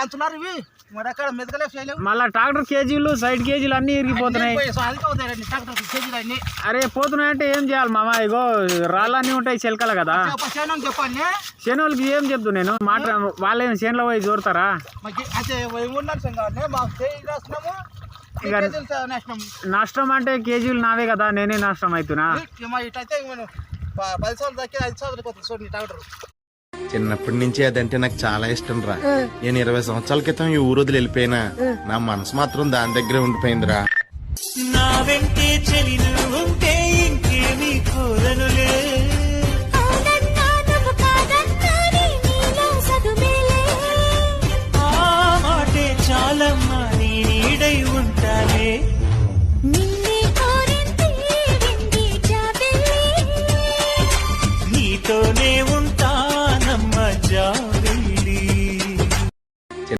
అంటున్నారు ఇవి మరి అక్కడ మెదకలే చేయలేవు. మళ్ళా ట్రాక్టర్ కేజీలు సైడ్ కేజీలు అన్ని ఇరిగిపోతున్నాయి. కేజీలు అన్ని అరే పోతున్నాయంటే ఏం చేయాలి మామ? ఇగో రాళ్ళన్నీ ఉంటాయి చిలకలు కదా. చెప్పండి శనోళ్ళకి ఏం చెప్తు నేను మాట వాళ్ళేం చేనులో పోయి చూడతారా? నష్టం అంటే కేజీలు నావే కదా, నేనే నష్టం అవుతున్నా. చిన్నప్పటి నుంచి అదంటే నాకు చాలా ఇష్టం రా. నేను 20 సంవత్సరాల క్రితం ఈ ఊరు వదిలి వెళ్ళిపోయినా నా మనసు మాత్రం దాని దగ్గరే ఉండిపోయిందిరా. నా వెంటే చెలి ఉంటే ఇంకేమీ కోరు.